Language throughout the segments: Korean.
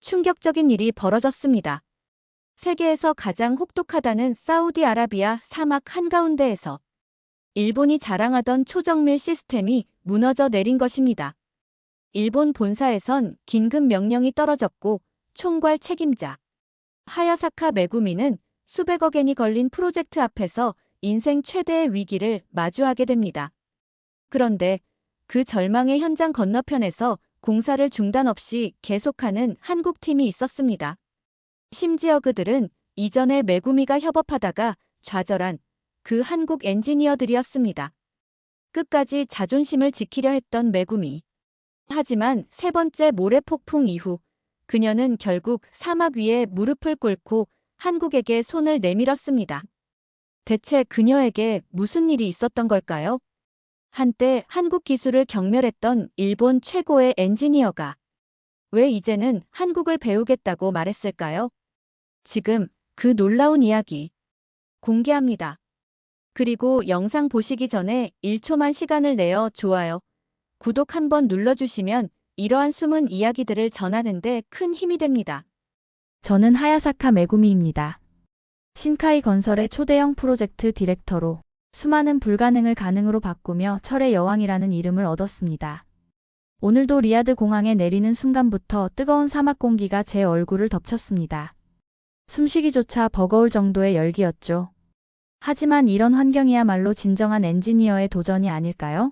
충격적인 일이 벌어졌습니다. 세계에서 가장 혹독하다는 사우디아라비아 사막 한가운데에서 일본이 자랑하던 초정밀 시스템이 무너져 내린 것입니다. 일본 본사에선 긴급 명령이 떨어졌고 총괄 책임자 하야사카 메구미는 수백억 엔이 걸린 프로젝트 앞에서 인생 최대의 위기를 마주하게 됩니다. 그런데 그 절망의 현장 건너편에서 공사를 중단 없이 계속하는 한국팀이 있었습니다. 심지어 그들은 이전에 메구미가 협업하다가 좌절한 그 한국 엔지니어들이었습니다. 끝까지 자존심을 지키려 했던 메구미. 하지만 세 번째 모래폭풍 이후 그녀는 결국 사막 위에 무릎을 꿇고 한국에게 손을 내밀었습니다. 대체 그녀에게 무슨 일이 있었던 걸까요? 한때 한국 기술을 경멸했던 일본 최고의 엔지니어가 왜 이제는 한국을 배우겠다고 말했을까요? 지금 그 놀라운 이야기 공개합니다. 그리고 영상 보시기 전에 1초만 시간을 내어 좋아요, 구독 한번 눌러주시면 이러한 숨은 이야기들을 전하는데 큰 힘이 됩니다. 저는 하야사카 메구미입니다. 신카이 건설의 초대형 프로젝트 디렉터로 수많은 불가능을 가능으로 바꾸며 철의 여왕이라는 이름을 얻었습니다. 오늘도 리야드 공항에 내리는 순간부터 뜨거운 사막 공기가 제 얼굴을 덮쳤습니다. 숨쉬기조차 버거울 정도의 열기였죠. 하지만 이런 환경이야말로 진정한 엔지니어의 도전이 아닐까요?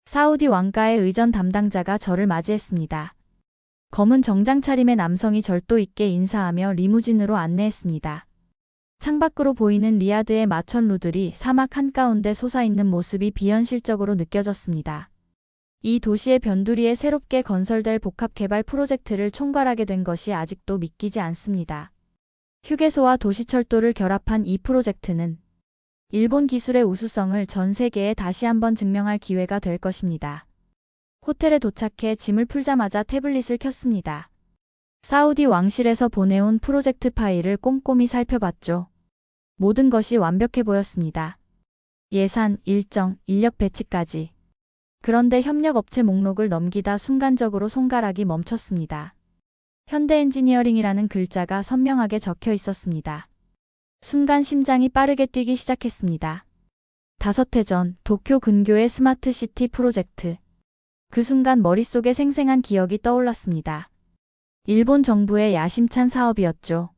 사우디 왕가의 의전 담당자가 저를 맞이했습니다. 검은 정장 차림의 남성이 절도 있게 인사하며 리무진으로 안내했습니다. 창밖으로 보이는 리야드의 마천루들이 사막 한가운데 솟아있는 모습이 비현실적으로 느껴졌습니다. 이 도시의 변두리에 새롭게 건설될 복합개발 프로젝트를 총괄하게 된 것이 아직도 믿기지 않습니다. 휴게소와 도시철도를 결합한 이 프로젝트는 일본 기술의 우수성을 전 세계에 다시 한번 증명할 기회가 될 것입니다. 호텔에 도착해 짐을 풀자마자 태블릿을 켰습니다. 사우디 왕실에서 보내온 프로젝트 파일을 꼼꼼히 살펴봤죠. 모든 것이 완벽해 보였습니다. 예산, 일정, 인력 배치까지. 그런데 협력업체 목록을 넘기다 순간적으로 손가락이 멈췄습니다. 현대엔지니어링이라는 글자가 선명하게 적혀 있었습니다. 순간 심장이 빠르게 뛰기 시작했습니다. 5해 전 도쿄 근교의 스마트시티 프로젝트. 그 순간 머릿속에 생생한 기억이 떠올랐습니다. 일본 정부의 야심찬 사업이었죠.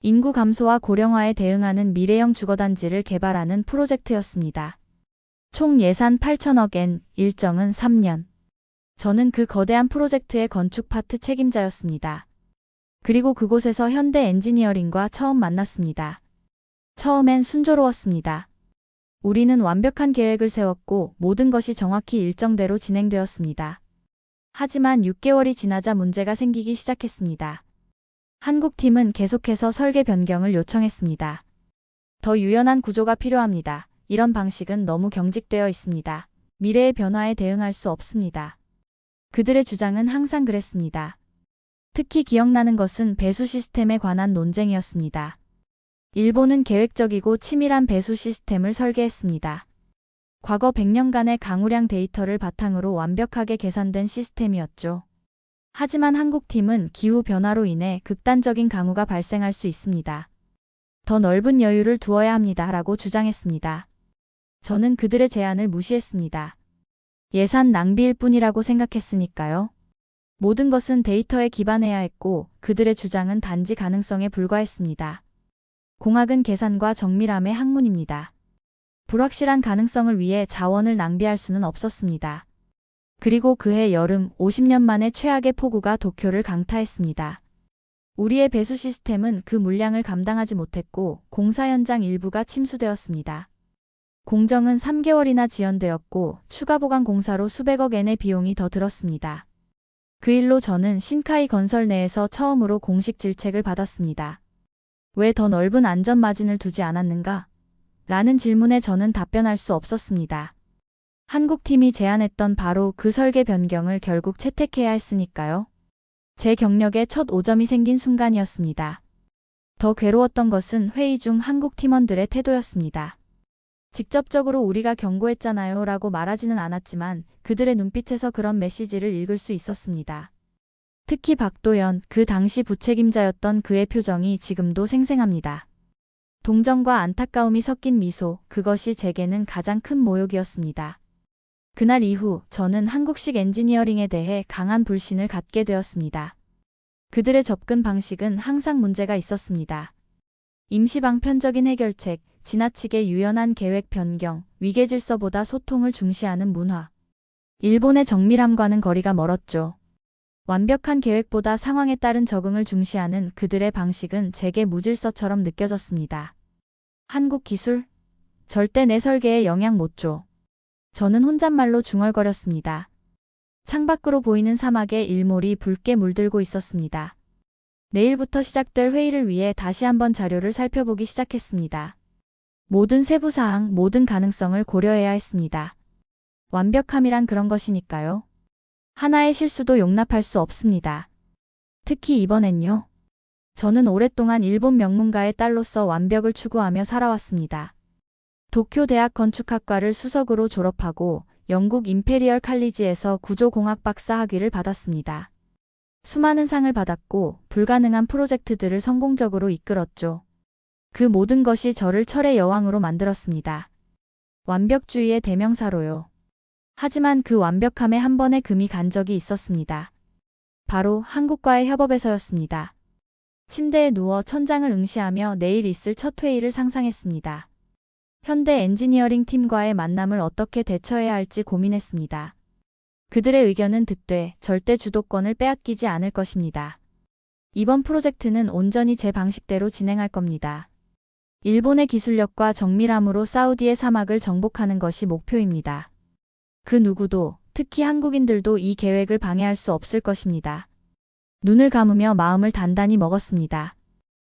인구 감소와 고령화에 대응하는 미래형 주거단지를 개발하는 프로젝트였습니다. 총 예산 8천억 엔, 일정은 3년. 저는 그 거대한 프로젝트의 건축 파트 책임자였습니다. 그리고 그곳에서 현대 엔지니어링과 처음 만났습니다. 처음엔 순조로웠습니다. 우리는 완벽한 계획을 세웠고 모든 것이 정확히 일정대로 진행되었습니다. 하지만 6개월이 지나자 문제가 생기기 시작했습니다. 한국팀은 계속해서 설계 변경을 요청했습니다. 더 유연한 구조가 필요합니다. 이런 방식은 너무 경직되어 있습니다. 미래의 변화에 대응할 수 없습니다. 그들의 주장은 항상 그랬습니다. 특히 기억나는 것은 배수 시스템에 관한 논쟁이었습니다. 일본은 계획적이고 치밀한 배수 시스템을 설계했습니다. 과거 100년간의 강우량 데이터를 바탕으로 완벽하게 계산된 시스템이었죠. 하지만 한국팀은 기후 변화로 인해 극단적인 강우가 발생할 수 있습니다. 더 넓은 여유를 두어야 합니다. 라고 주장했습니다. 저는 그들의 제안을 무시했습니다. 예산 낭비일 뿐이라고 생각했으니까요. 모든 것은 데이터에 기반해야 했고 그들의 주장은 단지 가능성에 불과했습니다. 공학은 계산과 정밀함의 학문입니다. 불확실한 가능성을 위해 자원을 낭비할 수는 없었습니다. 그리고 그해 여름 50년 만에 최악의 폭우가 도쿄를 강타했습니다. 우리의 배수 시스템은 그 물량을 감당하지 못했고 공사 현장 일부가 침수되었습니다. 공정은 3개월이나 지연되었고 추가 보강 공사로 수백억 엔의 비용이 더 들었습니다. 그 일로 저는 신카이 건설 내에서 처음으로 공식 질책을 받았습니다. 왜 더 넓은 안전 마진을 두지 않았는가? 라는 질문에 저는 답변할 수 없었습니다. 한국팀이 제안했던 바로 그 설계 변경을 결국 채택해야 했으니까요. 제 경력에 첫 오점이 생긴 순간이었습니다. 더 괴로웠던 것은 회의 중 한국 팀원들의 태도였습니다. 직접적으로 우리가 경고했잖아요 라고 말하지는 않았지만 그들의 눈빛에서 그런 메시지를 읽을 수 있었습니다. 특히 박도연, 그 당시 부책임자였던 그의 표정이 지금도 생생합니다. 동정과 안타까움이 섞인 미소, 그것이 제게는 가장 큰 모욕이었습니다. 그날 이후 저는 한국식 엔지니어링에 대해 강한 불신을 갖게 되었습니다. 그들의 접근 방식은 항상 문제가 있었습니다. 임시방편적인 해결책, 지나치게 유연한 계획 변경, 위계질서보다 소통을 중시하는 문화. 일본의 정밀함과는 거리가 멀었죠. 완벽한 계획보다 상황에 따른 적응을 중시하는 그들의 방식은 제게 무질서처럼 느껴졌습니다. 한국 기술? 절대 내 설계에 영향 못 줘. 저는 혼잣말로 중얼거렸습니다. 창밖으로 보이는 사막에 일몰이 붉게 물들고 있었습니다. 내일부터 시작될 회의를 위해 다시 한번 자료를 살펴보기 시작했습니다. 모든 세부사항, 모든 가능성을 고려해야 했습니다. 완벽함이란 그런 것이니까요. 하나의 실수도 용납할 수 없습니다. 특히 이번엔요. 저는 오랫동안 일본 명문가의 딸로서 완벽을 추구하며 살아왔습니다. 도쿄 대학 건축학과를 수석으로 졸업하고 영국 임페리얼 칼리지에서 구조공학 박사 학위를 받았습니다. 수많은 상을 받았고 불가능한 프로젝트들을 성공적으로 이끌었죠. 그 모든 것이 저를 철의 여왕으로 만들었습니다. 완벽주의의 대명사로요. 하지만 그 완벽함에 한 번의 금이 간 적이 있었습니다. 바로 한국과의 협업에서였습니다. 침대에 누워 천장을 응시하며 내일 있을 첫 회의를 상상했습니다. 현대 엔지니어링 팀과의 만남을 어떻게 대처해야 할지 고민했습니다. 그들의 의견은 듣되 절대 주도권을 빼앗기지 않을 것입니다. 이번 프로젝트는 온전히 제 방식대로 진행할 겁니다. 일본의 기술력과 정밀함으로 사우디의 사막을 정복하는 것이 목표입니다. 그 누구도, 특히 한국인들도 이 계획을 방해할 수 없을 것입니다. 눈을 감으며 마음을 단단히 먹었습니다.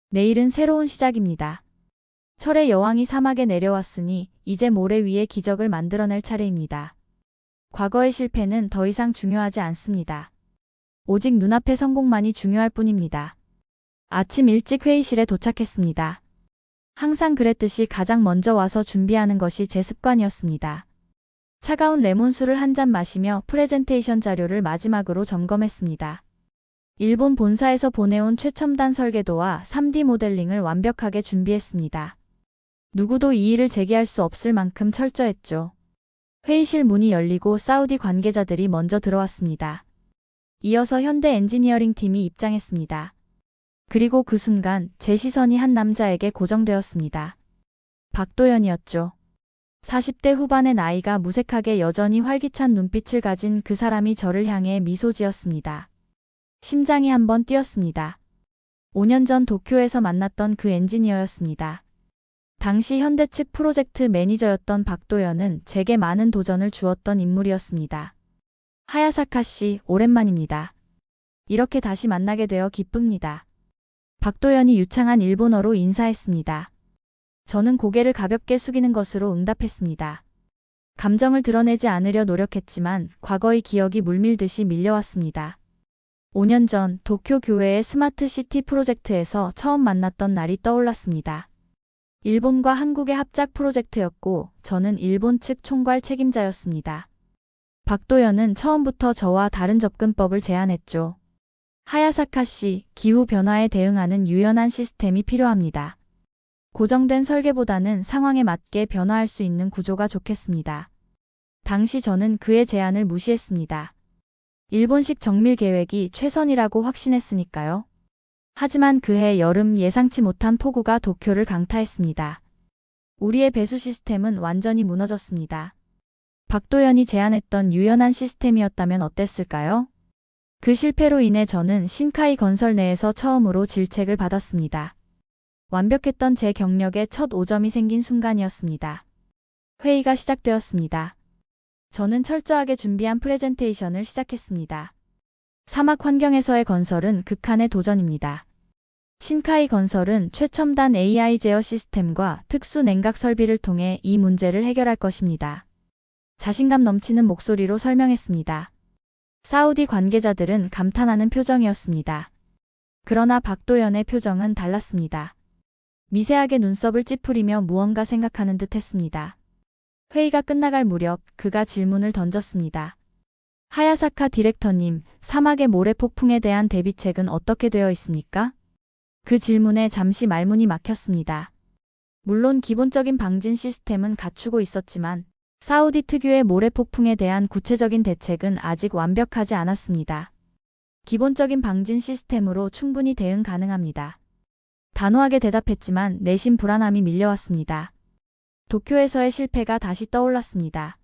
내일은 새로운 시작입니다. 철의 여왕이 사막에 내려왔으니 이제 모래 위에 기적을 만들어낼 차례입니다. 과거의 실패는 더 이상 중요하지 않습니다. 오직 눈앞의 성공만이 중요할 뿐입니다. 아침 일찍 회의실에 도착했습니다. 항상 그랬듯이 가장 먼저 와서 준비하는 것이 제 습관이었습니다. 차가운 레몬수를 한 잔 마시며 프레젠테이션 자료를 마지막으로 점검했습니다. 일본 본사에서 보내온 최첨단 설계도와 3D 모델링을 완벽하게 준비했습니다. 누구도 이의를 제기할 수 없을 만큼 철저했죠. 회의실 문이 열리고 사우디 관계자들이 먼저 들어왔습니다. 이어서 현대 엔지니어링 팀이 입장했습니다. 그리고 그 순간 제 시선이 한 남자에게 고정되었습니다. 박도연이었죠. 40대 후반의 나이가 무색하게 여전히 활기찬 눈빛을 가진 그 사람이 저를 향해 미소 지었습니다. 심장이 한번 뛰었습니다. 5년 전 도쿄에서 만났던 그 엔지니어였습니다. 당시 현대 측 프로젝트 매니저였던 박도연은 제게 많은 도전을 주었던 인물이었습니다. 하야사카 씨, 오랜만입니다. 이렇게 다시 만나게 되어 기쁩니다. 박도연이 유창한 일본어로 인사했습니다. 저는 고개를 가볍게 숙이는 것으로 응답했습니다. 감정을 드러내지 않으려 노력했지만 과거의 기억이 물밀듯이 밀려왔습니다. 5년 전 도쿄 교외의 스마트 시티 프로젝트에서 처음 만났던 날이 떠올랐습니다. 일본과 한국의 합작 프로젝트였고 저는 일본 측 총괄 책임자였습니다. 박도연은 처음부터 저와 다른 접근법을 제안했죠. 하야사카 씨, 기후 변화에 대응하는 유연한 시스템이 필요합니다. 고정된 설계보다는 상황에 맞게 변화할 수 있는 구조가 좋겠습니다. 당시 저는 그의 제안을 무시했습니다. 일본식 정밀 계획이 최선이라고 확신했으니까요. 하지만 그해 여름 예상치 못한 폭우가 도쿄를 강타했습니다. 우리의 배수 시스템은 완전히 무너졌습니다. 박도연이 제안했던 유연한 시스템이었다면 어땠을까요? 그 실패로 인해 저는 신카이 건설 내에서 처음으로 질책을 받았습니다. 완벽했던 제 경력에 첫 오점이 생긴 순간이었습니다. 회의가 시작되었습니다. 저는 철저하게 준비한 프레젠테이션을 시작했습니다. 사막 환경에서의 건설은 극한의 도전입니다. 신카이 건설은 최첨단 AI 제어 시스템과 특수 냉각 설비를 통해 이 문제를 해결할 것입니다. 자신감 넘치는 목소리로 설명했습니다. 사우디 관계자들은 감탄하는 표정이었습니다. 그러나 박도연의 표정은 달랐습니다. 미세하게 눈썹을 찌푸리며 무언가 생각하는 듯 했습니다. 회의가 끝나갈 무렵 그가 질문을 던졌습니다. 하야사카 디렉터님, 사막의 모래 폭풍에 대한 대비책은 어떻게 되어 있습니까? 그 질문에 잠시 말문이 막혔습니다. 물론 기본적인 방진 시스템은 갖추고 있었지만 사우디 특유의 모래 폭풍에 대한 구체적인 대책은 아직 완벽하지 않았습니다. 기본적인 방진 시스템으로 충분히 대응 가능합니다. 단호하게 대답했지만 내심 불안함이 밀려왔습니다. 도쿄에서의 실패가 다시 떠올랐습니다.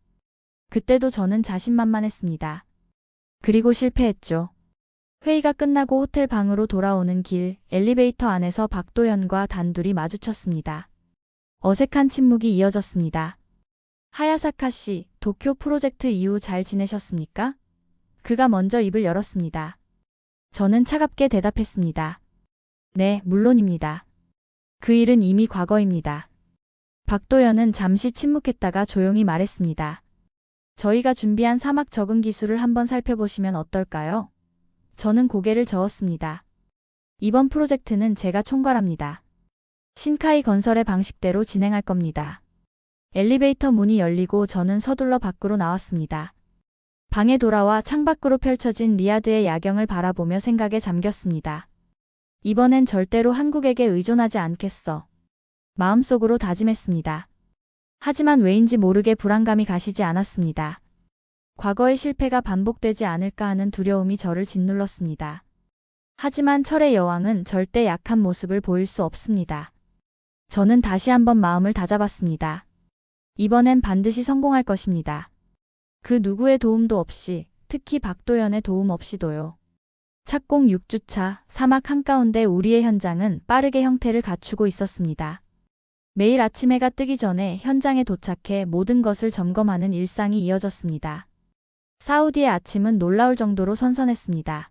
그때도 저는 자신만만했습니다. 그리고 실패했죠. 회의가 끝나고 호텔 방으로 돌아오는 길, 엘리베이터 안에서 박도연과 단둘이 마주쳤습니다. 어색한 침묵이 이어졌습니다. 하야사카 씨, 도쿄 프로젝트 이후 잘 지내셨습니까? 그가 먼저 입을 열었습니다. 저는 차갑게 대답했습니다. 네, 물론입니다. 그 일은 이미 과거입니다. 박도연은 잠시 침묵했다가 조용히 말했습니다. 저희가 준비한 사막 적응 기술을 한번 살펴보시면 어떨까요? 저는 고개를 저었습니다. 이번 프로젝트는 제가 총괄합니다. 신카이 건설의 방식대로 진행할 겁니다. 엘리베이터 문이 열리고 저는 서둘러 밖으로 나왔습니다. 방에 돌아와 창밖으로 펼쳐진 리야드의 야경을 바라보며 생각에 잠겼습니다. 이번엔 절대로 한국에게 의존하지 않겠어. 마음속으로 다짐했습니다. 하지만 왜인지 모르게 불안감이 가시지 않았습니다. 과거의 실패가 반복되지 않을까 하는 두려움이 저를 짓눌렀습니다. 하지만 철의 여왕은 절대 약한 모습을 보일 수 없습니다. 저는 다시 한번 마음을 다잡았습니다. 이번엔 반드시 성공할 것입니다. 그 누구의 도움도 없이, 특히 박도연의 도움 없이도요. 착공 6주차, 사막 한가운데 우리의 현장은 빠르게 형태를 갖추고 있었습니다. 매일 아침 해가 뜨기 전에 현장에 도착해 모든 것을 점검하는 일상이 이어졌습니다. 사우디의 아침은 놀라울 정도로 선선했습니다.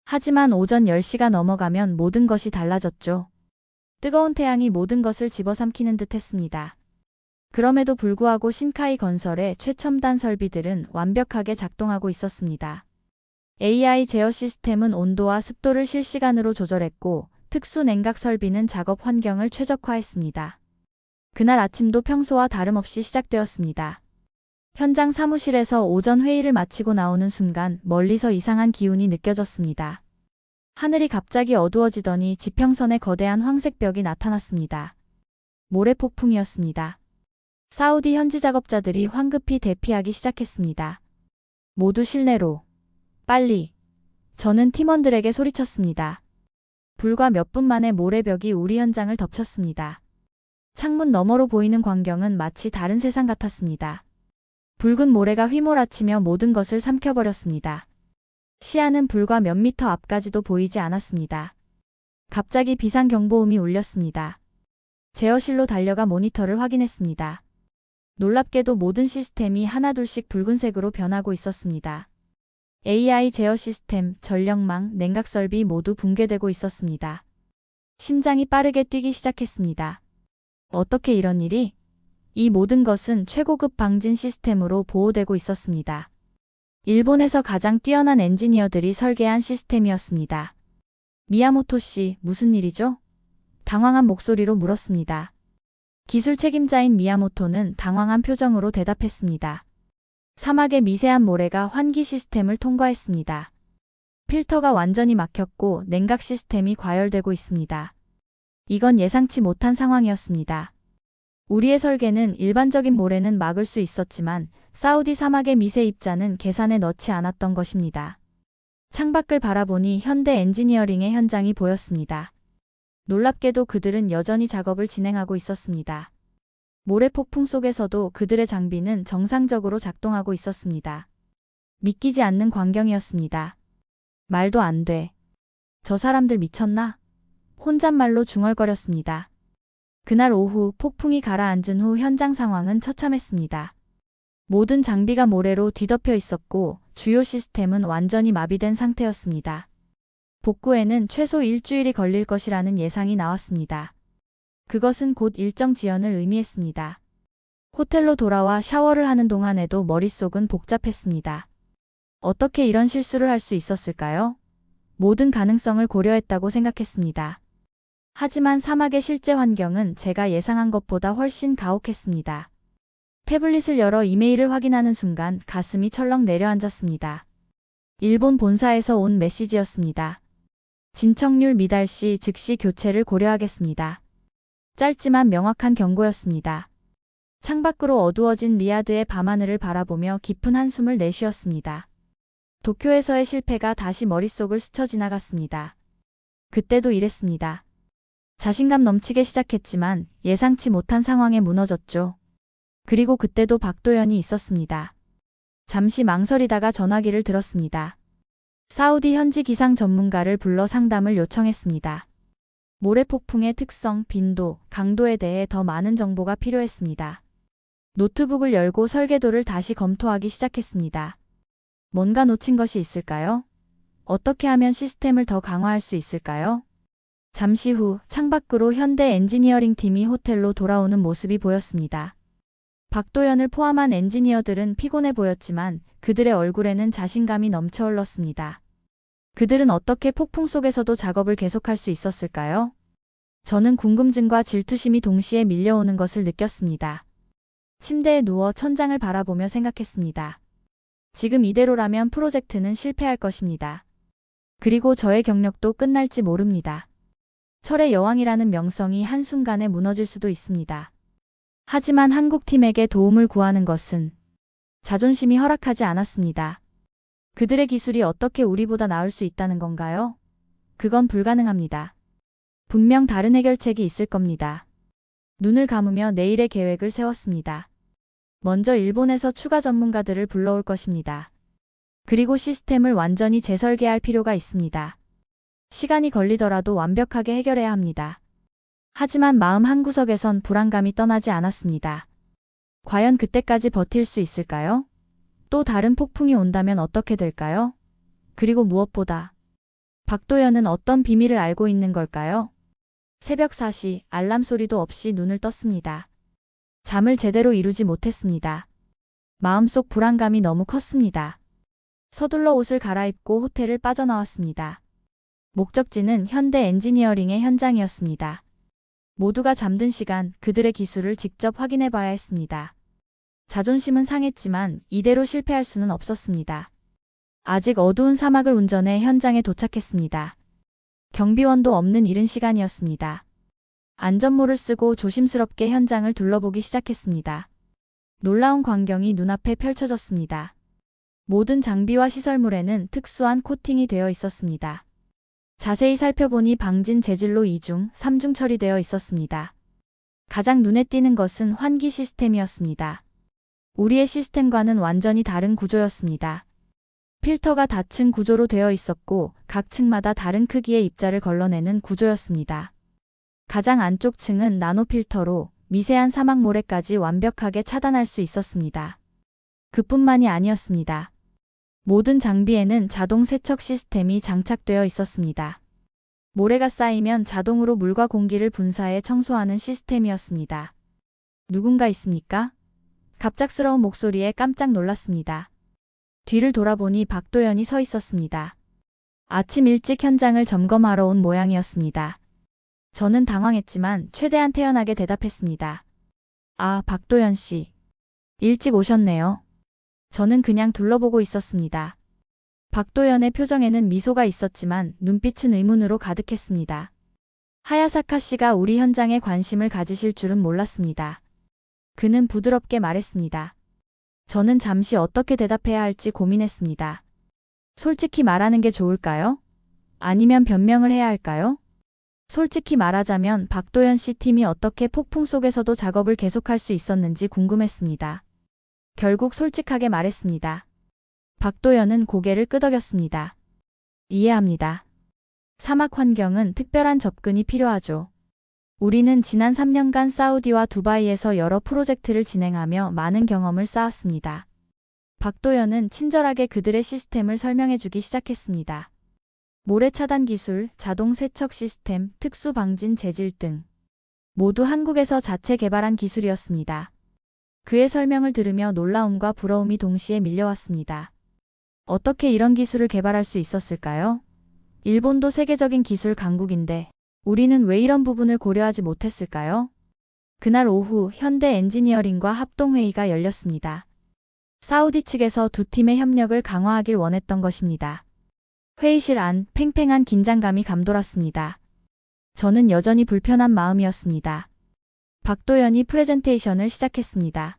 하지만 오전 10시가 넘어가면 모든 것이 달라졌죠. 뜨거운 태양이 모든 것을 집어삼키는 듯 했습니다. 그럼에도 불구하고 신카이 건설의 최첨단 설비들은 완벽하게 작동하고 있었습니다. AI 제어 시스템은 온도와 습도를 실시간으로 조절했고 특수 냉각 설비는 작업 환경을 최적화했습니다. 그날 아침도 평소와 다름없이 시작되었습니다. 현장 사무실에서 오전 회의를 마치고 나오는 순간 멀리서 이상한 기운이 느껴졌습니다. 하늘이 갑자기 어두워지더니 지평선에 거대한 황색 벽이 나타났습니다. 모래폭풍이었습니다. 사우디 현지 작업자들이 황급히 대피하기 시작했습니다. 모두 실내로. 빨리. 저는 팀원들에게 소리쳤습니다. 불과 몇 분 만에 모래벽이 우리 현장을 덮쳤습니다. 창문 너머로 보이는 광경은 마치 다른 세상 같았습니다. 붉은 모래가 휘몰아치며 모든 것을 삼켜버렸습니다. 시야는 불과 몇 미터 앞까지도 보이지 않았습니다. 갑자기 비상경보음이 울렸습니다. 제어실로 달려가 모니터를 확인했습니다. 놀랍게도 모든 시스템이 하나둘씩 붉은색으로 변하고 있었습니다. AI 제어 시스템, 전력망, 냉각 설비 모두 붕괴되고 있었습니다. 심장이 빠르게 뛰기 시작했습니다. 어떻게 이런 일이? 이 모든 것은 최고급 방진 시스템으로 보호되고 있었습니다. 일본에서 가장 뛰어난 엔지니어들이 설계한 시스템이었습니다. 미야모토 씨, 무슨 일이죠? 당황한 목소리로 물었습니다. 기술 책임자인 미야모토는 당황한 표정으로 대답했습니다. 사막의 미세한 모래가 환기 시스템을 통과했습니다. 필터가 완전히 막혔고 냉각 시스템이 과열되고 있습니다. 이건 예상치 못한 상황이었습니다. 우리의 설계는 일반적인 모래는 막을 수 있었지만 사우디 사막의 미세 입자는 계산에 넣지 않았던 것입니다. 창밖을 바라보니 현대 엔지니어링의 현장이 보였습니다. 놀랍게도 그들은 여전히 작업을 진행하고 있었습니다. 모래폭풍 속에서도 그들의 장비는 정상적으로 작동하고 있었습니다. 믿기지 않는 광경이었습니다. 말도 안 돼. 저 사람들 미쳤나? 혼잣말로 중얼거렸습니다. 그날 오후 폭풍이 가라앉은 후 현장 상황은 처참했습니다. 모든 장비가 모래로 뒤덮여 있었고 주요 시스템은 완전히 마비된 상태였습니다. 복구에는 최소 일주일이 걸릴 것이라는 예상이 나왔습니다. 그것은 곧 일정 지연을 의미했습니다. 호텔로 돌아와 샤워를 하는 동안에도 머릿속은 복잡했습니다. 어떻게 이런 실수를 할 수 있었을까요? 모든 가능성을 고려했다고 생각했습니다. 하지만 사막의 실제 환경은 제가 예상한 것보다 훨씬 가혹했습니다. 태블릿을 열어 이메일을 확인하는 순간 가슴이 철렁 내려앉았습니다. 일본 본사에서 온 메시지였습니다. 진척률 미달 시 즉시 교체를 고려하겠습니다. 짧지만 명확한 경고였습니다. 창밖으로 어두워진 리야드의 밤하늘을 바라보며 깊은 한숨을 내쉬었습니다. 도쿄에서의 실패가 다시 머릿속을 스쳐 지나갔습니다. 그때도 이랬습니다. 자신감 넘치게 시작했지만 예상치 못한 상황에 무너졌죠. 그리고 그때도 박도연이 있었습니다. 잠시 망설이다가 전화기를 들었습니다. 사우디 현지 기상 전문가를 불러 상담을 요청했습니다. 모래폭풍의 특성, 빈도, 강도에 대해 더 많은 정보가 필요했습니다. 노트북을 열고 설계도를 다시 검토하기 시작했습니다. 뭔가 놓친 것이 있을까요? 어떻게 하면 시스템을 더 강화할 수 있을까요? 잠시 후 창밖으로 현대 엔지니어링 팀이 호텔로 돌아오는 모습이 보였습니다. 박도연을 포함한 엔지니어들은 피곤해 보였지만 그들의 얼굴에는 자신감이 넘쳐 흘렀습니다. 그들은 어떻게 폭풍 속에서도 작업을 계속할 수 있었을까요? 저는 궁금증과 질투심이 동시에 밀려오는 것을 느꼈습니다. 침대에 누워 천장을 바라보며 생각했습니다. 지금 이대로라면 프로젝트는 실패할 것입니다. 그리고 저의 경력도 끝날지 모릅니다. 철의 여왕이라는 명성이 한순간에 무너질 수도 있습니다. 하지만 한국팀에게 도움을 구하는 것은 자존심이 허락하지 않았습니다. 그들의 기술이 어떻게 우리보다 나을 수 있다는 건가요? 그건 불가능합니다. 분명 다른 해결책이 있을 겁니다. 눈을 감으며 내일의 계획을 세웠습니다. 먼저 일본에서 추가 전문가들을 불러올 것입니다. 그리고 시스템을 완전히 재설계할 필요가 있습니다. 시간이 걸리더라도 완벽하게 해결해야 합니다. 하지만 마음 한구석에선 불안감이 떠나지 않았습니다. 과연 그때까지 버틸 수 있을까요? 또 다른 폭풍이 온다면 어떻게 될까요? 그리고 무엇보다 박도연은 어떤 비밀을 알고 있는 걸까요? 새벽 4시 알람 소리도 없이 눈을 떴습니다. 잠을 제대로 이루지 못했습니다. 마음속 불안감이 너무 컸습니다. 서둘러 옷을 갈아입고 호텔을 빠져나왔습니다. 목적지는 현대 엔지니어링의 현장이었습니다. 모두가 잠든 시간 그들의 기술을 직접 확인해 봐야 했습니다. 자존심은 상했지만 이대로 실패할 수는 없었습니다. 아직 어두운 사막을 운전해 현장에 도착했습니다. 경비원도 없는 이른 시간이었습니다. 안전모를 쓰고 조심스럽게 현장을 둘러보기 시작했습니다. 놀라운 광경이 눈앞에 펼쳐졌습니다. 모든 장비와 시설물에는 특수한 코팅이 되어 있었습니다. 자세히 살펴보니 방진 재질로 2중, 3중 처리되어 있었습니다. 가장 눈에 띄는 것은 환기 시스템이었습니다. 우리의 시스템과는 완전히 다른 구조였습니다. 필터가 다층 구조로 되어 있었고 각 층마다 다른 크기의 입자를 걸러내는 구조였습니다. 가장 안쪽 층은 나노 필터로 미세한 사막모래까지 완벽하게 차단할 수 있었습니다. 그뿐만이 아니었습니다. 모든 장비에는 자동 세척 시스템이 장착되어 있었습니다. 모래가 쌓이면 자동으로 물과 공기를 분사해 청소하는 시스템이었습니다. 누군가 있습니까? 갑작스러운 목소리에 깜짝 놀랐습니다. 뒤를 돌아보니 박도연이 서 있었습니다. 아침 일찍 현장을 점검하러 온 모양이었습니다. 저는 당황했지만 최대한 태연하게 대답했습니다. 아, 박도연 씨. 일찍 오셨네요. 저는 그냥 둘러보고 있었습니다. 박도연의 표정에는 미소가 있었지만 눈빛은 의문으로 가득했습니다. 하야사카 씨가 우리 현장에 관심을 가지실 줄은 몰랐습니다. 그는 부드럽게 말했습니다. 저는 잠시 어떻게 대답해야 할지 고민했습니다. 솔직히 말하는 게 좋을까요? 아니면 변명을 해야 할까요? 솔직히 말하자면 박도연 씨 팀이 어떻게 폭풍 속에서도 작업을 계속할 수 있었는지 궁금했습니다. 결국 솔직하게 말했습니다. 박도연은 고개를 끄덕였습니다. 이해합니다. 사막 환경은 특별한 접근이 필요하죠. 우리는 지난 3년간 사우디와 두바이에서 여러 프로젝트를 진행하며 많은 경험을 쌓았습니다. 박도연은 친절하게 그들의 시스템을 설명해주기 시작했습니다. 모래 차단 기술, 자동 세척 시스템, 특수 방진 재질 등 모두 한국에서 자체 개발한 기술이었습니다. 그의 설명을 들으며 놀라움과 부러움이 동시에 밀려왔습니다. 어떻게 이런 기술을 개발할 수 있었을까요? 일본도 세계적인 기술 강국인데 우리는 왜 이런 부분을 고려하지 못했을까요? 그날 오후 현대 엔지니어링과 합동회의가 열렸습니다. 사우디 측에서 두 팀의 협력을 강화하길 원했던 것입니다. 회의실 안 팽팽한 긴장감이 감돌았습니다. 저는 여전히 불편한 마음이었습니다. 박도연이 프레젠테이션을 시작했습니다.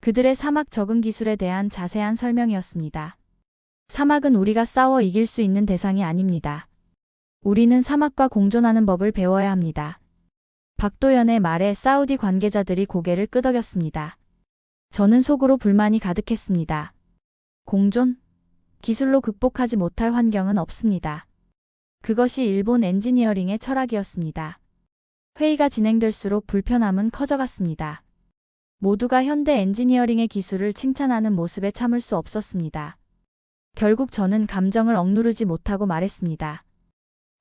그들의 사막 적응 기술에 대한 자세한 설명이었습니다. 사막은 우리가 싸워 이길 수 있는 대상이 아닙니다. 우리는 사막과 공존하는 법을 배워야 합니다. 박도연의 말에 사우디 관계자들이 고개를 끄덕였습니다. 저는 속으로 불만이 가득했습니다. 공존? 기술로 극복하지 못할 환경은 없습니다. 그것이 일본 엔지니어링의 철학이었습니다. 회의가 진행될수록 불편함은 커져갔습니다. 모두가 현대 엔지니어링의 기술을 칭찬하는 모습에 참을 수 없었습니다. 결국 저는 감정을 억누르지 못하고 말했습니다.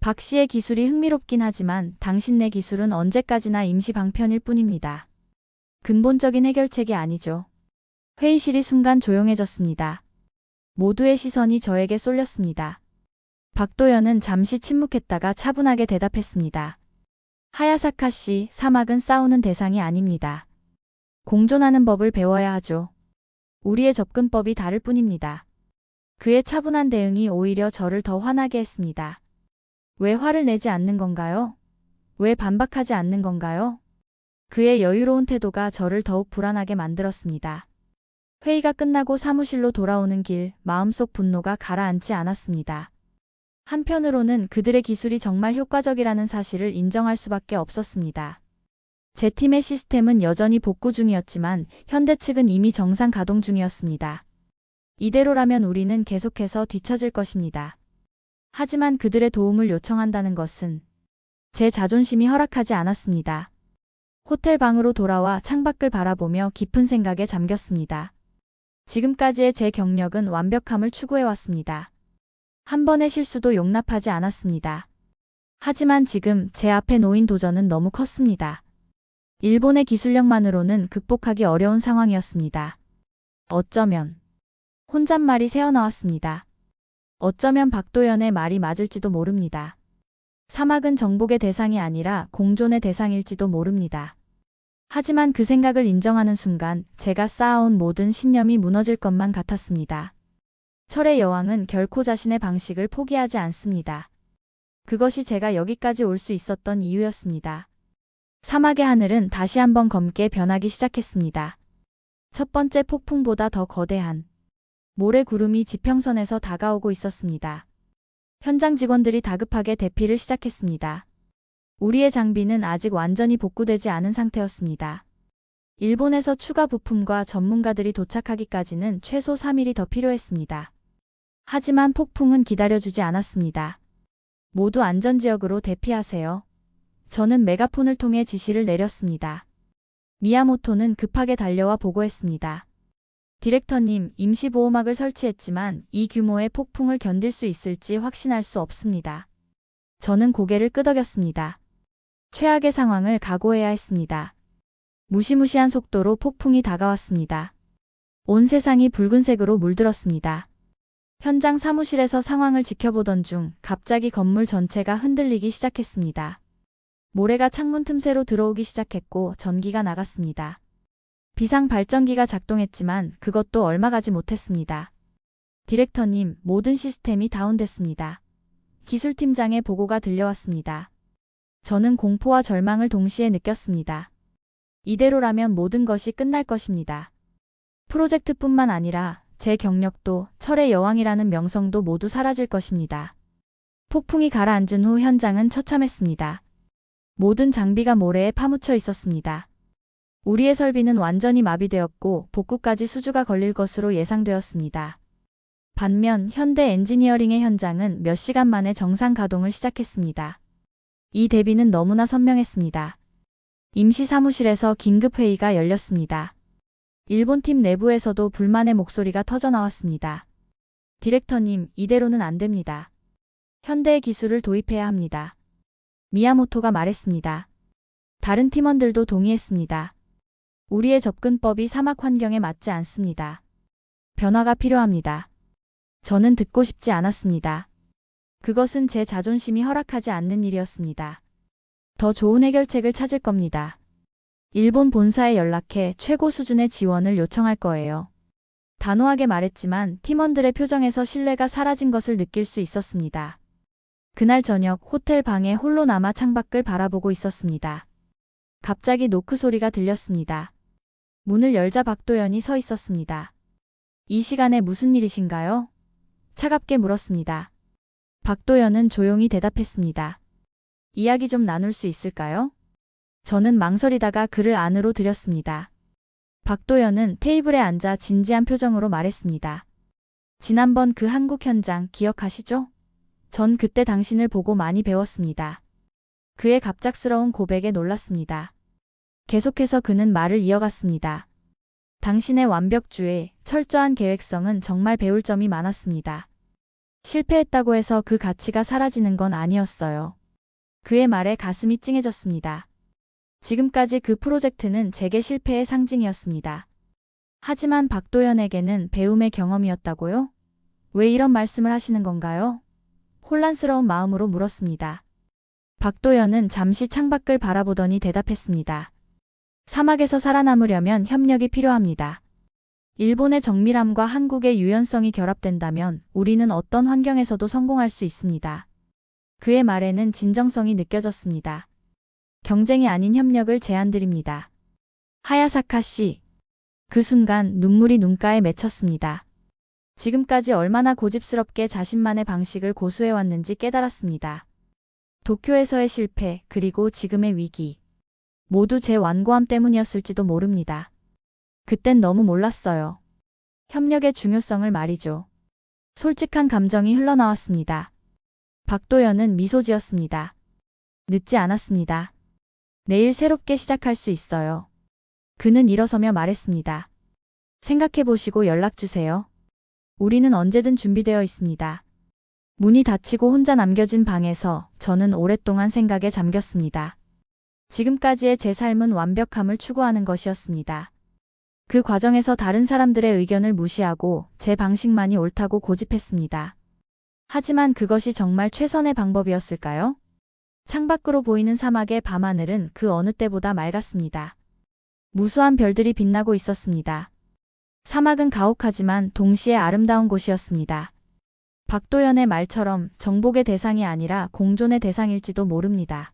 박 씨의 기술이 흥미롭긴 하지만 당신네 기술은 언제까지나 임시 방편일 뿐입니다. 근본적인 해결책이 아니죠. 회의실이 순간 조용해졌습니다. 모두의 시선이 저에게 쏠렸습니다. 박도연은 잠시 침묵했다가 차분하게 대답했습니다. 하야사카 씨, 사막은 싸우는 대상이 아닙니다. 공존하는 법을 배워야 하죠. 우리의 접근법이 다를 뿐입니다. 그의 차분한 대응이 오히려 저를 더 화나게 했습니다. 왜 화를 내지 않는 건가요? 왜 반박하지 않는 건가요? 그의 여유로운 태도가 저를 더욱 불안하게 만들었습니다. 회의가 끝나고 사무실로 돌아오는 길, 마음속 분노가 가라앉지 않았습니다. 한편으로는 그들의 기술이 정말 효과적이라는 사실을 인정할 수밖에 없었습니다. 제 팀의 시스템은 여전히 복구 중이었지만 현대 측은 이미 정상 가동 중이었습니다. 이대로라면 우리는 계속해서 뒤처질 것입니다. 하지만 그들의 도움을 요청한다는 것은 제 자존심이 허락하지 않았습니다. 호텔 방으로 돌아와 창밖을 바라보며 깊은 생각에 잠겼습니다. 지금까지의 제 경력은 완벽함을 추구해왔습니다. 한 번의 실수도 용납하지 않았습니다. 하지만 지금 제 앞에 놓인 도전은 너무 컸습니다. 일본의 기술력만으로는 극복하기 어려운 상황이었습니다. 어쩌면 혼잣말이 새어나왔습니다. 어쩌면 박도연의 말이 맞을지도 모릅니다. 사막은 정복의 대상이 아니라 공존의 대상일지도 모릅니다. 하지만 그 생각을 인정하는 순간 제가 쌓아온 모든 신념이 무너질 것만 같았습니다. 철의 여왕은 결코 자신의 방식을 포기하지 않습니다. 그것이 제가 여기까지 올 수 있었던 이유였습니다. 사막의 하늘은 다시 한번 검게 변하기 시작했습니다. 첫 번째 폭풍보다 더 거대한 모래 구름이 지평선에서 다가오고 있었습니다. 현장 직원들이 다급하게 대피를 시작했습니다. 우리의 장비는 아직 완전히 복구되지 않은 상태였습니다. 일본에서 추가 부품과 전문가들이 도착하기까지는 최소 3일이 더 필요했습니다. 하지만 폭풍은 기다려주지 않았습니다. 모두 안전지역으로 대피하세요. 저는 메가폰을 통해 지시를 내렸습니다. 미야모토는 급하게 달려와 보고했습니다. 디렉터님, 임시보호막을 설치했지만 이 규모의 폭풍을 견딜 수 있을지 확신할 수 없습니다. 저는 고개를 끄덕였습니다. 최악의 상황을 각오해야 했습니다. 무시무시한 속도로 폭풍이 다가왔습니다. 온 세상이 붉은색으로 물들었습니다. 현장 사무실에서 상황을 지켜보던 중 갑자기 건물 전체가 흔들리기 시작했습니다. 모래가 창문 틈새로 들어오기 시작했고 전기가 나갔습니다. 비상 발전기가 작동했지만 그것도 얼마 가지 못했습니다. 디렉터님, 모든 시스템이 다운됐습니다. 기술팀장의 보고가 들려왔습니다. 저는 공포와 절망을 동시에 느꼈습니다. 이대로라면 모든 것이 끝날 것입니다. 프로젝트뿐만 아니라 제 경력도 철의 여왕이라는 명성도 모두 사라질 것입니다. 폭풍이 가라앉은 후 현장은 처참했습니다. 모든 장비가 모래에 파묻혀 있었습니다. 우리의 설비는 완전히 마비되었고 복구까지 수주가 걸릴 것으로 예상되었습니다. 반면 현대 엔지니어링의 현장은 몇 시간 만에 정상 가동을 시작했습니다. 이 대비는 너무나 선명했습니다. 임시 사무실에서 긴급회의가 열렸습니다. 일본 팀 내부에서도 불만의 목소리가 터져나왔습니다. 디렉터님, 이대로는 안 됩니다. 현대의 기술을 도입해야 합니다. 미야모토가 말했습니다. 다른 팀원들도 동의했습니다. 우리의 접근법이 사막 환경에 맞지 않습니다. 변화가 필요합니다. 저는 듣고 싶지 않았습니다. 그것은 제 자존심이 허락하지 않는 일이었습니다. 더 좋은 해결책을 찾을 겁니다. 일본 본사에 연락해 최고 수준의 지원을 요청할 거예요. 단호하게 말했지만 팀원들의 표정에서 신뢰가 사라진 것을 느낄 수 있었습니다. 그날 저녁 호텔 방에 홀로 남아 창밖을 바라보고 있었습니다. 갑자기 노크 소리가 들렸습니다. 문을 열자 박도연이 서 있었습니다. 이 시간에 무슨 일이신가요? 차갑게 물었습니다. 박도연은 조용히 대답했습니다. 이야기 좀 나눌 수 있을까요? 저는 망설이다가 그를 안으로 들였습니다. 박도연은 테이블에 앉아 진지한 표정으로 말했습니다. 지난번 그 한국 현장 기억하시죠? 전 그때 당신을 보고 많이 배웠습니다. 그의 갑작스러운 고백에 놀랐습니다. 계속해서 그는 말을 이어갔습니다. 당신의 완벽주의, 철저한 계획성은 정말 배울 점이 많았습니다. 실패했다고 해서 그 가치가 사라지는 건 아니었어요. 그의 말에 가슴이 찡해졌습니다. 지금까지 그 프로젝트는 제게 실패의 상징이었습니다. 하지만 박도연에게는 배움의 경험이었다고요? 왜 이런 말씀을 하시는 건가요? 혼란스러운 마음으로 물었습니다. 박도연은 잠시 창밖을 바라보더니 대답했습니다. 사막에서 살아남으려면 협력이 필요합니다. 일본의 정밀함과 한국의 유연성이 결합된다면 우리는 어떤 환경에서도 성공할 수 있습니다. 그의 말에는 진정성이 느껴졌습니다. 경쟁이 아닌 협력을 제안드립니다. 하야사카 씨. 그 순간 눈물이 눈가에 맺혔습니다. 지금까지 얼마나 고집스럽게 자신만의 방식을 고수해왔는지 깨달았습니다. 도쿄에서의 실패, 그리고 지금의 위기. 모두 제 완고함 때문이었을지도 모릅니다. 그땐 너무 몰랐어요. 협력의 중요성을 말이죠. 솔직한 감정이 흘러나왔습니다. 박도연은 미소 지었습니다. 늦지 않았습니다. 내일 새롭게 시작할 수 있어요. 그는 일어서며 말했습니다. 생각해보시고 연락주세요. 우리는 언제든 준비되어 있습니다. 문이 닫히고 혼자 남겨진 방에서 저는 오랫동안 생각에 잠겼습니다. 지금까지의 제 삶은 완벽함을 추구하는 것이었습니다. 그 과정에서 다른 사람들의 의견을 무시하고 제 방식만이 옳다고 고집했습니다. 하지만 그것이 정말 최선의 방법이었을까요? 창밖으로 보이는 사막의 밤하늘은 그 어느 때보다 맑았습니다. 무수한 별들이 빛나고 있었습니다. 사막은 가혹하지만 동시에 아름다운 곳이었습니다. 박도연의 말처럼 정복의 대상이 아니라 공존의 대상일지도 모릅니다.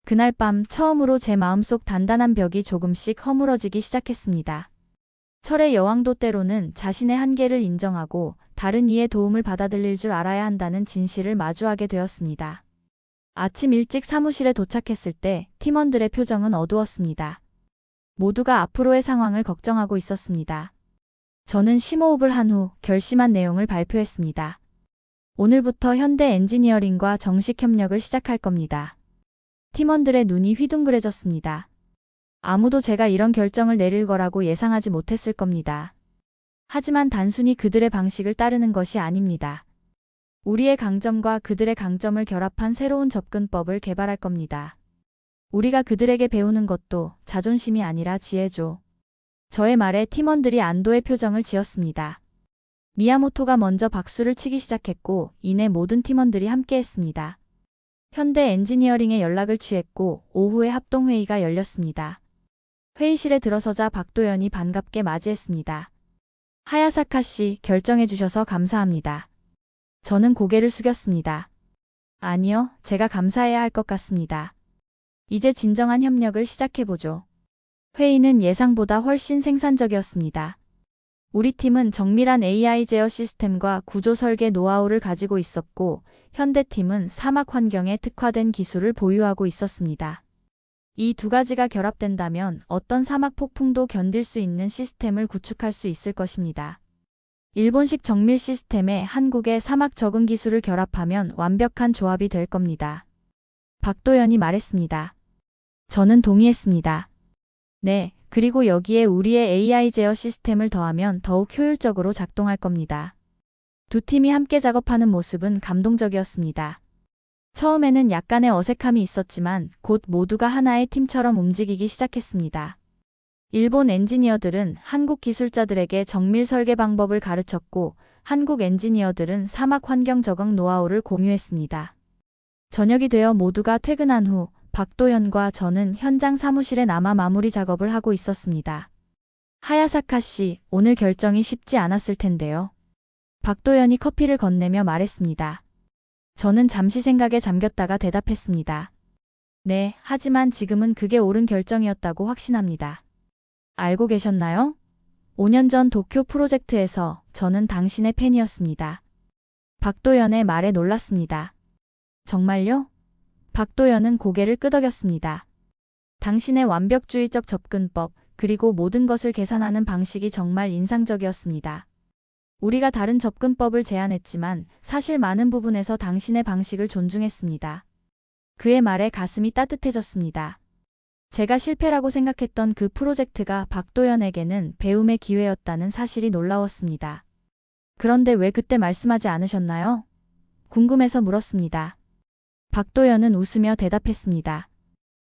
그날 밤 처음으로 제 마음속 단단한 벽이 조금씩 허물어지기 시작했습니다. 철의 여왕도 때로는 자신의 한계를 인정하고 다른 이의 도움을 받아들일 줄 알아야 한다는 진실을 마주하게 되었습니다. 아침 일찍 사무실에 도착했을 때 팀원들의 표정은 어두웠습니다. 모두가 앞으로의 상황을 걱정하고 있었습니다. 저는 심호흡을 한 후 결심한 내용을 발표했습니다. 오늘부터 현대 엔지니어링과 정식 협력을 시작할 겁니다. 팀원들의 눈이 휘둥그레졌습니다. 아무도 제가 이런 결정을 내릴 거라고 예상하지 못했을 겁니다. 하지만 단순히 그들의 방식을 따르는 것이 아닙니다. 우리의 강점과 그들의 강점을 결합한 새로운 접근법을 개발할 겁니다. 우리가 그들에게 배우는 것도 자존심이 아니라 지혜죠. 저의 말에 팀원들이 안도의 표정을 지었습니다. 미야모토가 먼저 박수를 치기 시작했고 이내 모든 팀원들이 함께했습니다. 현대 엔지니어링에 연락을 취했고 오후에 합동회의가 열렸습니다. 회의실에 들어서자 박도연이 반갑게 맞이했습니다. 하야사카 씨, 결정해 주셔서 감사합니다. 저는 고개를 숙였습니다. 아니요, 제가 감사해야 할 것 같습니다. 이제 진정한 협력을 시작해보죠. 회의는 예상보다 훨씬 생산적이었습니다. 우리 팀은 정밀한 AI 제어 시스템과 구조 설계 노하우를 가지고 있었고, 현대팀은 사막 환경에 특화된 기술을 보유하고 있었습니다. 이 두 가지가 결합된다면 어떤 사막 폭풍도 견딜 수 있는 시스템을 구축할 수 있을 것입니다. 일본식 정밀 시스템에 한국의 사막 적응 기술을 결합하면 완벽한 조합이 될 겁니다. 박도연이 말했습니다. 저는 동의했습니다. 네, 그리고 여기에 우리의 AI 제어 시스템을 더하면 더욱 효율적으로 작동할 겁니다. 두 팀이 함께 작업하는 모습은 감동적이었습니다. 처음에는 약간의 어색함이 있었지만 곧 모두가 하나의 팀처럼 움직이기 시작했습니다. 일본 엔지니어들은 한국 기술자들에게 정밀 설계 방법을 가르쳤고 한국 엔지니어들은 사막 환경 적응 노하우를 공유했습니다. 저녁이 되어 모두가 퇴근한 후 박도현과 저는 현장 사무실에 남아 마무리 작업을 하고 있었습니다. 하야사카 씨, 오늘 결정이 쉽지 않았을 텐데요. 박도현이 커피를 건네며 말했습니다. 저는 잠시 생각에 잠겼다가 대답했습니다. 네, 하지만 지금은 그게 옳은 결정이었다고 확신합니다. 알고 계셨나요? 5년 전 도쿄 프로젝트에서 저는 당신의 팬이었습니다. 박도연의 말에 놀랐습니다. 정말요? 박도연은 고개를 끄덕였습니다. 당신의 완벽주의적 접근법, 그리고 모든 것을 계산하는 방식이 정말 인상적이었습니다. 우리가 다른 접근법을 제안했지만 사실 많은 부분에서 당신의 방식을 존중했습니다. 그의 말에 가슴이 따뜻해졌습니다. 제가 실패라고 생각했던 그 프로젝트가 박도연에게는 배움의 기회였다는 사실이 놀라웠습니다. 그런데 왜 그때 말씀하지 않으셨나요? 궁금해서 물었습니다. 박도연은 웃으며 대답했습니다.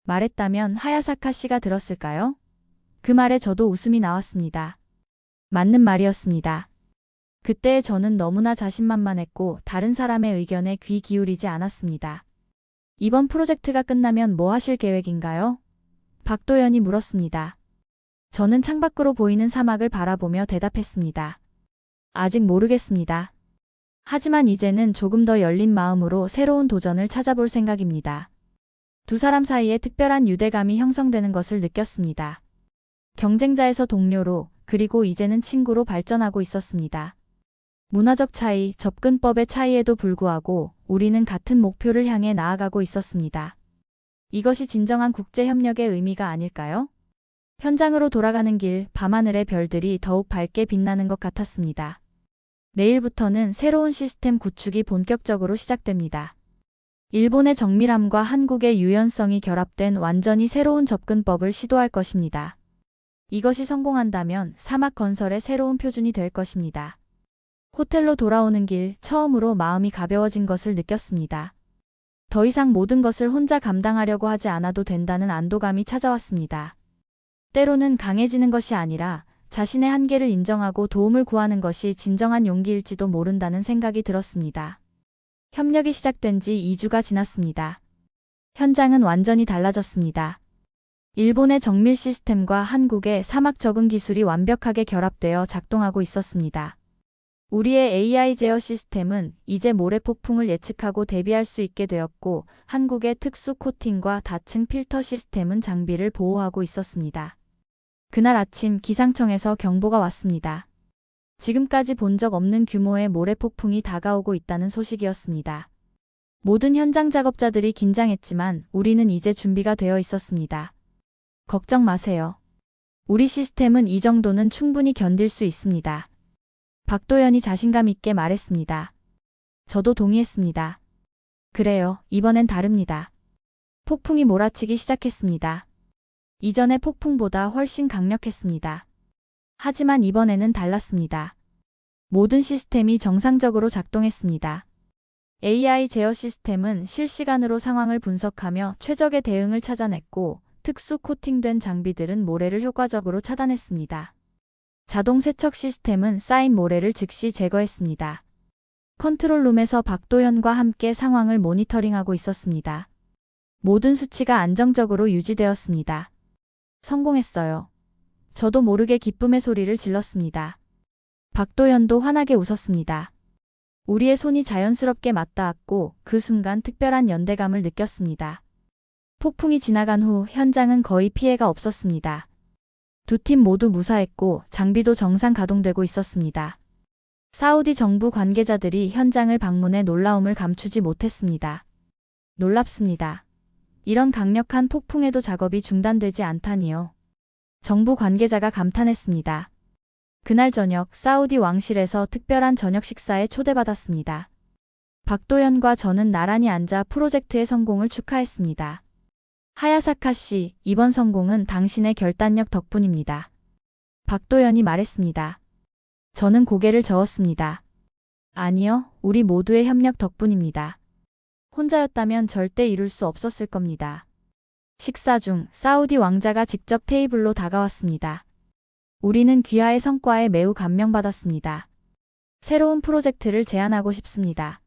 말했다면 하야사카 씨가 들었을까요? 그 말에 저도 웃음이 나왔습니다. 맞는 말이었습니다. 그때 저는 너무나 자신만만했고 다른 사람의 의견에 귀 기울이지 않았습니다. 이번 프로젝트가 끝나면 뭐 하실 계획인가요? 박도연이 물었습니다. 저는 창밖으로 보이는 사막을 바라보며 대답했습니다. 아직 모르겠습니다. 하지만 이제는 조금 더 열린 마음으로 새로운 도전을 찾아볼 생각입니다. 두 사람 사이에 특별한 유대감이 형성되는 것을 느꼈습니다. 경쟁자에서 동료로, 그리고 이제는 친구로 발전하고 있었습니다. 문화적 차이, 접근법의 차이에도 불구하고 우리는 같은 목표를 향해 나아가고 있었습니다. 이것이 진정한 국제협력의 의미가 아닐까요? 현장으로 돌아가는 길, 밤하늘의 별들이 더욱 밝게 빛나는 것 같았습니다. 내일부터는 새로운 시스템 구축이 본격적으로 시작됩니다. 일본의 정밀함과 한국의 유연성이 결합된 완전히 새로운 접근법을 시도할 것입니다. 이것이 성공한다면 사막 건설의 새로운 표준이 될 것입니다. 호텔로 돌아오는 길, 처음으로 마음이 가벼워진 것을 느꼈습니다. 더 이상 모든 것을 혼자 감당하려고 하지 않아도 된다는 안도감이 찾아왔습니다. 때로는 강해지는 것이 아니라 자신의 한계를 인정하고 도움을 구하는 것이 진정한 용기일지도 모른다는 생각이 들었습니다. 협력이 시작된 지 2주가 지났습니다. 현장은 완전히 달라졌습니다. 일본의 정밀 시스템과 한국의 사막 적응 기술이 완벽하게 결합되어 작동하고 있었습니다. 우리의 AI 제어 시스템은 이제 모래 폭풍을 예측하고 대비할 수 있게 되었고, 한국의 특수 코팅과 다층 필터 시스템은 장비를 보호하고 있었습니다. 그날 아침 기상청에서 경보가 왔습니다. 지금까지 본 적 없는 규모의 모래 폭풍이 다가오고 있다는 소식이었습니다. 모든 현장 작업자들이 긴장했지만 우리는 이제 준비가 되어 있었습니다. 걱정 마세요. 우리 시스템은 이 정도는 충분히 견딜 수 있습니다. 박도연이 자신감 있게 말했습니다. 저도 동의했습니다. 그래요, 이번엔 다릅니다. 폭풍이 몰아치기 시작했습니다. 이전의 폭풍보다 훨씬 강력했습니다. 하지만 이번에는 달랐습니다. 모든 시스템이 정상적으로 작동했습니다. AI 제어 시스템은 실시간으로 상황을 분석하며 최적의 대응을 찾아냈고, 특수 코팅된 장비들은 모래를 효과적으로 차단했습니다. 자동 세척 시스템은 쌓인 모래를 즉시 제거했습니다. 컨트롤룸에서 박도현과 함께 상황을 모니터링하고 있었습니다. 모든 수치가 안정적으로 유지되었습니다. 성공했어요. 저도 모르게 기쁨의 소리를 질렀습니다. 박도현도 환하게 웃었습니다. 우리의 손이 자연스럽게 맞닿았고 그 순간 특별한 연대감을 느꼈습니다. 폭풍이 지나간 후 현장은 거의 피해가 없었습니다. 두 팀 모두 무사했고 장비도 정상 가동되고 있었습니다. 사우디 정부 관계자들이 현장을 방문해 놀라움을 감추지 못했습니다. 놀랍습니다. 이런 강력한 폭풍에도 작업이 중단되지 않다니요. 정부 관계자가 감탄했습니다. 그날 저녁 사우디 왕실에서 특별한 저녁 식사에 초대받았습니다. 박도현과 저는 나란히 앉아 프로젝트의 성공을 축하했습니다. 하야사카 씨, 이번 성공은 당신의 결단력 덕분입니다. 박도현이 말했습니다. 저는 고개를 저었습니다. 아니요, 우리 모두의 협력 덕분입니다. 혼자였다면 절대 이룰 수 없었을 겁니다. 식사 중 사우디 왕자가 직접 테이블로 다가왔습니다. 우리는 귀하의 성과에 매우 감명받았습니다. 새로운 프로젝트를 제안하고 싶습니다.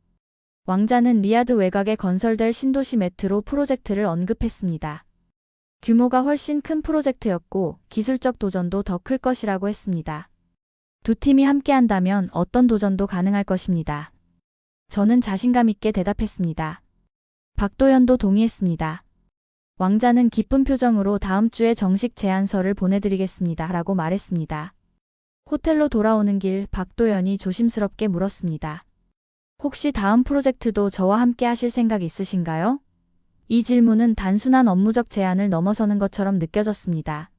왕자는 리야드 외곽에 건설될 신도시 메트로 프로젝트를 언급했습니다. 규모가 훨씬 큰 프로젝트였고 기술적 도전도 더 클 것이라고 했습니다. 두 팀이 함께한다면 어떤 도전도 가능할 것입니다. 저는 자신감 있게 대답했습니다. 박도현도 동의했습니다. 왕자는 기쁜 표정으로 다음 주에 정식 제안서를 보내드리겠습니다. 라고 말했습니다. 호텔로 돌아오는 길 박도현이 조심스럽게 물었습니다. 혹시 다음 프로젝트도 저와 함께 하실 생각 있으신가요? 이 질문은 단순한 업무적 제안을 넘어서는 것처럼 느껴졌습니다.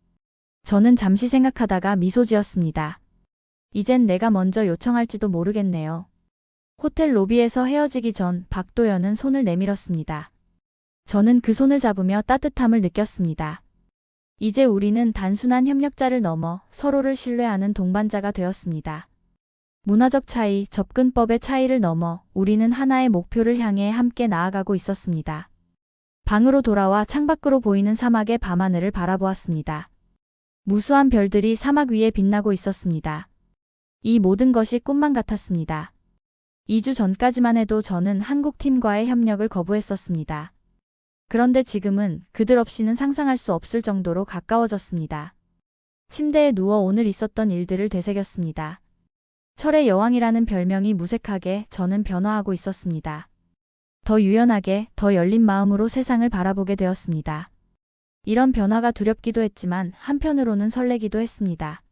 저는 잠시 생각하다가 미소 지었습니다. 이젠 내가 먼저 요청할지도 모르겠네요. 호텔 로비에서 헤어지기 전 박도현은 손을 내밀었습니다. 저는 그 손을 잡으며 따뜻함을 느꼈습니다. 이제 우리는 단순한 협력자를 넘어 서로를 신뢰하는 동반자가 되었습니다. 문화적 차이, 접근법의 차이를 넘어 우리는 하나의 목표를 향해 함께 나아가고 있었습니다. 방으로 돌아와 창밖으로 보이는 사막의 밤하늘을 바라보았습니다. 무수한 별들이 사막 위에 빛나고 있었습니다. 이 모든 것이 꿈만 같았습니다. 2주 전까지만 해도 저는 한국 팀과의 협력을 거부했었습니다. 그런데 지금은 그들 없이는 상상할 수 없을 정도로 가까워졌습니다. 침대에 누워 오늘 있었던 일들을 되새겼습니다. 철의 여왕이라는 별명이 무색하게 저는 변화하고 있었습니다. 더 유연하게, 더 열린 마음으로 세상을 바라보게 되었습니다. 이런 변화가 두렵기도 했지만 한편으로는 설레기도 했습니다.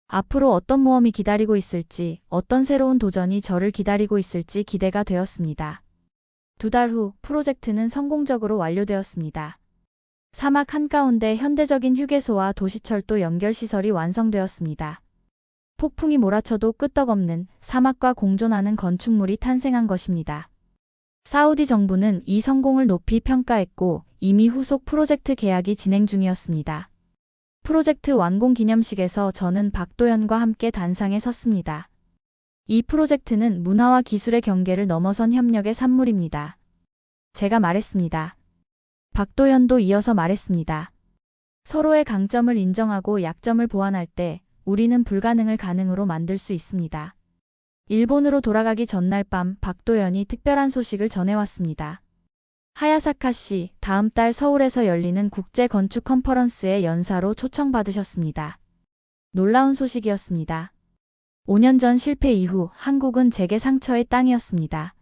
앞으로 어떤 모험이 기다리고 있을지, 어떤 새로운 도전이 저를 기다리고 있을지 기대가 되었습니다. 2달 후 프로젝트는 성공적으로 완료되었습니다. 사막 한가운데 현대적인 휴게소와 도시철도 연결시설이 완성되었습니다. 폭풍이 몰아쳐도 끄떡없는 사막과 공존하는 건축물이 탄생한 것입니다. 사우디 정부는 이 성공을 높이 평가했고 이미 후속 프로젝트 계약이 진행 중이었습니다. 프로젝트 완공 기념식에서 저는 박도현과 함께 단상에 섰습니다. 이 프로젝트는 문화와 기술의 경계를 넘어선 협력의 산물입니다. 제가 말했습니다. 박도현도 이어서 말했습니다. 서로의 강점을 인정하고 약점을 보완할 때 우리는 불가능을 가능으로 만들 수 있습니다. 일본으로 돌아가기 전날 밤 박도현이 특별한 소식을 전해왔습니다. 하야사카 씨, 다음 달 서울에서 열리는 국제 건축 컨퍼런스에 연사로 초청받으셨습니다. 놀라운 소식이었습니다. 5년 전 실패 이후 한국은 제게 상처의 땅이었습니다.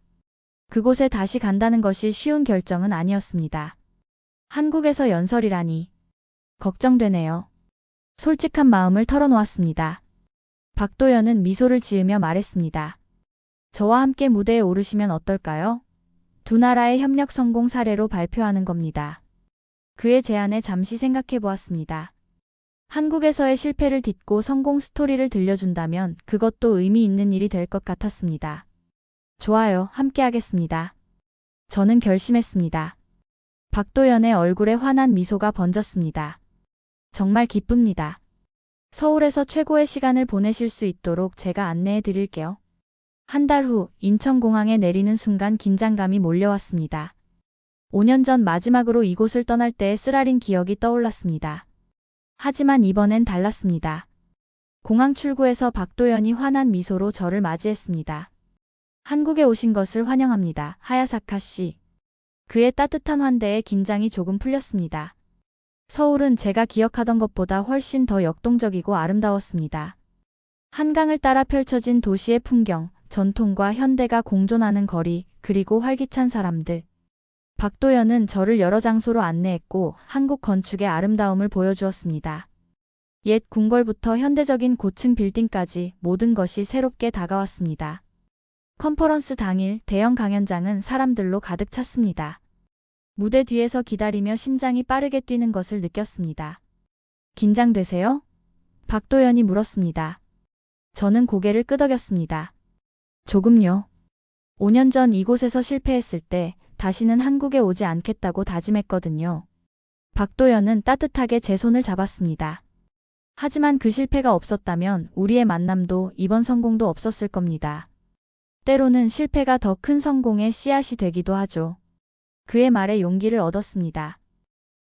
그곳에 다시 간다는 것이 쉬운 결정은 아니었습니다. 한국에서 연설이라니. 걱정되네요. 솔직한 마음을 털어놓았습니다. 박도현은 미소를 지으며 말했습니다. 저와 함께 무대에 오르시면 어떨까요? 두 나라의 협력 성공 사례로 발표하는 겁니다. 그의 제안에 잠시 생각해 보았습니다. 한국에서의 실패를 딛고 성공 스토리를 들려준다면 그것도 의미 있는 일이 될 것 같았습니다. 좋아요, 함께 하겠습니다. 저는 결심했습니다. 박도현의 얼굴에 환한 미소가 번졌습니다. 정말 기쁩니다. 서울에서 최고의 시간을 보내실 수 있도록 제가 안내해 드릴게요. 한 달 후 인천공항에 내리는 순간 긴장감이 몰려왔습니다. 5년 전 마지막으로 이곳을 떠날 때의 쓰라린 기억이 떠올랐습니다. 하지만 이번엔 달랐습니다. 공항 출구에서 박도현이 환한 미소로 저를 맞이했습니다. 한국에 오신 것을 환영합니다. 하야사카 씨. 그의 따뜻한 환대에 긴장이 조금 풀렸습니다. 서울은 제가 기억하던 것보다 훨씬 더 역동적이고 아름다웠습니다. 한강을 따라 펼쳐진 도시의 풍경, 전통과 현대가 공존하는 거리, 그리고 활기찬 사람들. 박도현은 저를 여러 장소로 안내했고 한국 건축의 아름다움을 보여주었습니다. 옛 궁궐부터 현대적인 고층 빌딩까지 모든 것이 새롭게 다가왔습니다. 컨퍼런스 당일 대형 강연장은 사람들로 가득 찼습니다. 무대 뒤에서 기다리며 심장이 빠르게 뛰는 것을 느꼈습니다. 긴장되세요? 박도현이 물었습니다. 저는 고개를 끄덕였습니다. 조금요. 5년 전 이곳에서 실패했을 때 다시는 한국에 오지 않겠다고 다짐했거든요. 박도현은 따뜻하게 제 손을 잡았습니다. 하지만 그 실패가 없었다면 우리의 만남도 이번 성공도 없었을 겁니다. 때로는 실패가 더 큰 성공의 씨앗이 되기도 하죠. 그의 말에 용기를 얻었습니다.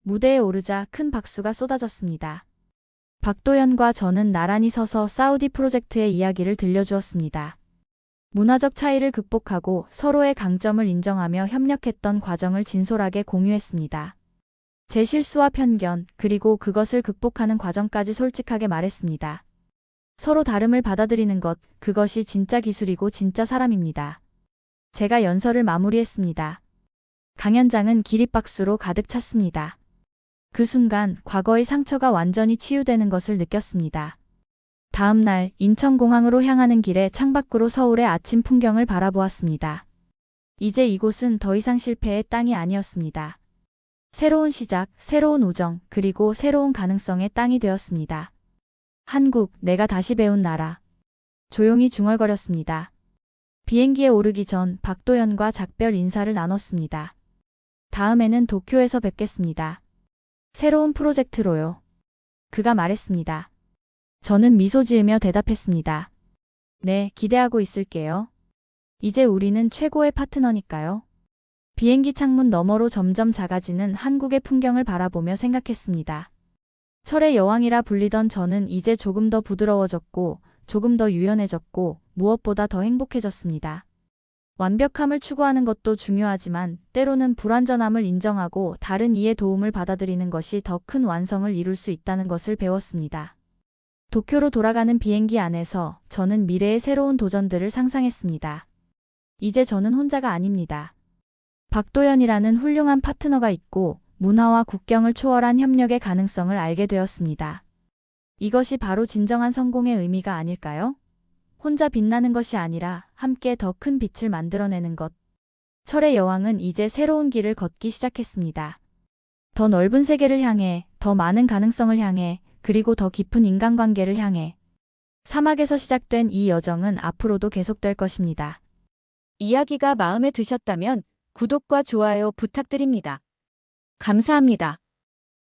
무대에 오르자 큰 박수가 쏟아졌습니다. 박도현과 저는 나란히 서서 사우디 프로젝트의 이야기를 들려주었습니다. 문화적 차이를 극복하고 서로의 강점을 인정하며 협력했던 과정을 진솔하게 공유했습니다. 제 실수와 편견, 그리고 그것을 극복하는 과정까지 솔직하게 말했습니다. 서로 다름을 받아들이는 것, 그것이 진짜 기술이고 진짜 사람입니다. 제가 연설을 마무리했습니다. 강연장은 기립박수로 가득 찼습니다. 그 순간 과거의 상처가 완전히 치유되는 것을 느꼈습니다. 다음 날 인천공항으로 향하는 길에 창밖으로 서울의 아침 풍경을 바라보았습니다. 이제 이곳은 더 이상 실패의 땅이 아니었습니다. 새로운 시작, 새로운 우정, 그리고 새로운 가능성의 땅이 되었습니다. 한국, 내가 다시 배운 나라. 조용히 중얼거렸습니다. 비행기에 오르기 전 박도연과 작별 인사를 나눴습니다. 다음에는 도쿄에서 뵙겠습니다. 새로운 프로젝트로요. 그가 말했습니다. 저는 미소 지으며 대답했습니다. 네, 기대하고 있을게요. 이제 우리는 최고의 파트너니까요. 비행기 창문 너머로 점점 작아지는 한국의 풍경을 바라보며 생각했습니다. 철의 여왕이라 불리던 저는 이제 조금 더 부드러워졌고, 조금 더 유연해졌고, 무엇보다 더 행복해졌습니다. 완벽함을 추구하는 것도 중요하지만 때로는 불완전함을 인정하고 다른 이의 도움을 받아들이는 것이 더 큰 완성을 이룰 수 있다는 것을 배웠습니다. 도쿄로 돌아가는 비행기 안에서 저는 미래의 새로운 도전들을 상상했습니다. 이제 저는 혼자가 아닙니다. 박도연이라는 훌륭한 파트너가 있고 문화와 국경을 초월한 협력의 가능성을 알게 되었습니다. 이것이 바로 진정한 성공의 의미가 아닐까요? 혼자 빛나는 것이 아니라 함께 더 큰 빛을 만들어내는 것. 철의 여왕은 이제 새로운 길을 걷기 시작했습니다. 더 넓은 세계를 향해, 더 많은 가능성을 향해, 그리고 더 깊은 인간관계를 향해. 사막에서 시작된 이 여정은 앞으로도 계속될 것입니다. 이야기가 마음에 드셨다면 구독과 좋아요 부탁드립니다. 감사합니다.